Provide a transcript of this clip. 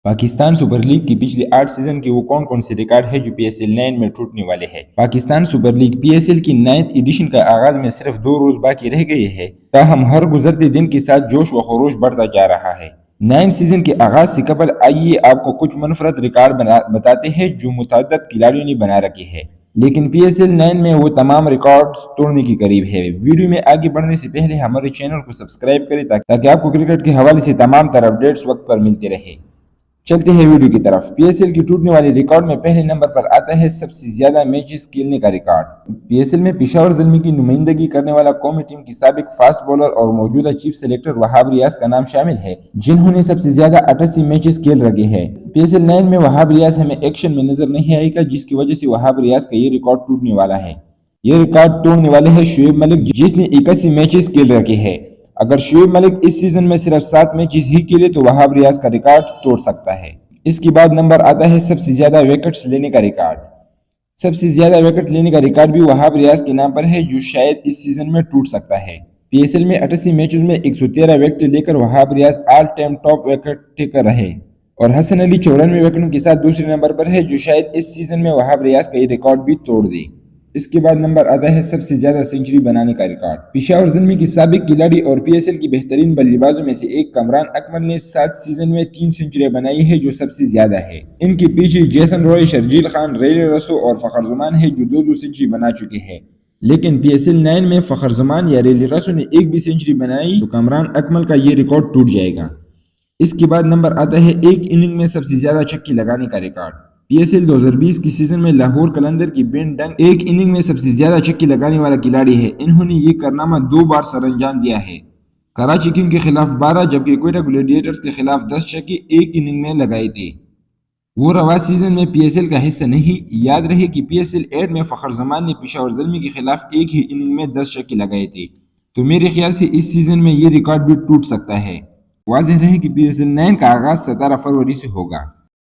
Pakistan super league کی پچھلی 8 season کی وہ کون سے ریکارڈ ہے جو پی ایس ایل 9 میں ٹوٹنے والے ہیں؟ Pakistan super league P S L کی 9 ایڈیشن کا آغاز میں صرف 2 روز باقی رہ گئے ہیں، تاہم ہر گزرتے دن کے ساتھ جوش و خروش بڑھتا جا رہا ہے۔ 9 سیزن کے آغاز سے قبل آئیے آپ کو کچھ منفرد ریکارڈ بتاتے ہیں جو متعدد کھلاڑیوں نے بنا رکھے ہیں، لیکن پی ایس ایل 9 میں وہ تمام ریکارڈز توڑنے کے قریب ہے۔ ویڈیو میں آگے بڑھنے سے پہلے ہمارے چینل کو سبسکرائب کریں تاکہ آپ کو کرکٹ کے حوالے سے تمام تر اپڈیٹس وقت پر ملتے رہیں۔ چلتے ہیں ویڈیو کی طرف۔ پی ایس ایل کی ٹوٹنے والی ریکارڈ میں پہلے نمبر پر آتا ہے سب سے زیادہ میچز کھیلنے کا ریکارڈ۔ پی ایس ایل میں پشاور زلمی کی نمائندگی کرنے والا قومی ٹیم کی سابق فاسٹ بولر اور موجودہ چیف سلیکٹر وہاب ریاض کا نام شامل ہے، جنہوں نے سب سے زیادہ 88 میچز کھیل رکھے ہیں۔ پی ایس ایل 9 میں وہاب ریاض ہمیں ایکشن میں نظر نہیں آئے گا، جس کی وجہ سے وہاب ریاض کا یہ ریکارڈ ٹوٹنے والا ہے۔ یہ ریکارڈ توڑنے والے ہیں شعیب ملک، جس نے 81 میچز کھیل رکھے ہیں۔ اگر شعیب ملک اس سیزن میں صرف 7 میچز ہی کھیلے تو وہاب ریاض کا ریکارڈ توڑ سکتا ہے۔ اس کے بعد نمبر آتا ہے سب سے زیادہ وکٹس لینے کا ریکارڈ۔ سب سے زیادہ وکٹ لینے کا ریکارڈ بھی وہاب ریاض کے نام پر ہے، جو شاید اس سیزن میں ٹوٹ سکتا ہے۔ پی ایس ایل میں 88 میچز میں 113 وکٹ لے کر Wahab Riaz all time top wicket taker رہے، اور حسن علی 94 وکٹوں کے ساتھ دوسرے نمبر پر ہے، جو شاید اس سیزن میں وہاب ریاض کا یہ ریکارڈ بھی توڑ دے۔ اس کے بعد نمبر آتا ہے سب سے زیادہ سنچری بنانے کا ریکارڈ۔ پشاور زلمی کی سابق کھلاڑی اور پی ایس ایل کی بہترین بلے بازوں میں سے ایک کامران اکمل نے 7 سیزن میں 3 سنچریاں بنائی ہیں، جو سب سے زیادہ ہے۔ ان کے پیچھے جیسن روئے، شرجیل خان، ریلی رسو اور فخر زمان ہیں، جو 2 سنچری بنا چکے ہیں۔ لیکن پی ایس ایل 9 میں فخر زمان یا ریلی رسو نے ایک بھی سنچری بنائی تو کامران اکمل کا یہ ریکارڈ ٹوٹ جائے گا۔ اس کے بعد نمبر آتا ہے ایک اننگ میں سب سے زیادہ چھکے لگانے کا ریکارڈ۔ پی ایس ایل 2020 کی سیزن میں لاہور قلندر کی بین ڈنگ ایک اننگ میں سب سے زیادہ چھکے لگانے والا کھلاڑی ہے۔ انہوں نے یہ کارنامہ 2 بار سر انجام دیا ہے۔ کراچی کنگ کے خلاف 12 جبکہ کوئٹہ گلیڈیٹرز کے خلاف 10 چھکے ایک اننگ میں لگائے تھے۔ وہ رواں سیزن میں پی ایس ایل کا حصہ نہیں۔ یاد رہے کہ پی ایس ایل 8 میں فخر زمان نے پشاور زلمی کے خلاف ایک ہی اننگ میں 10 چھکے لگائے تھے، تو میرے خیال سے اس سیزن میں یہ ریکارڈ بھی ٹوٹ سکتا ہے۔ واضح رہے کہ پی ایس ایل 9 کا آغاز 17 فروری سے ہوگا۔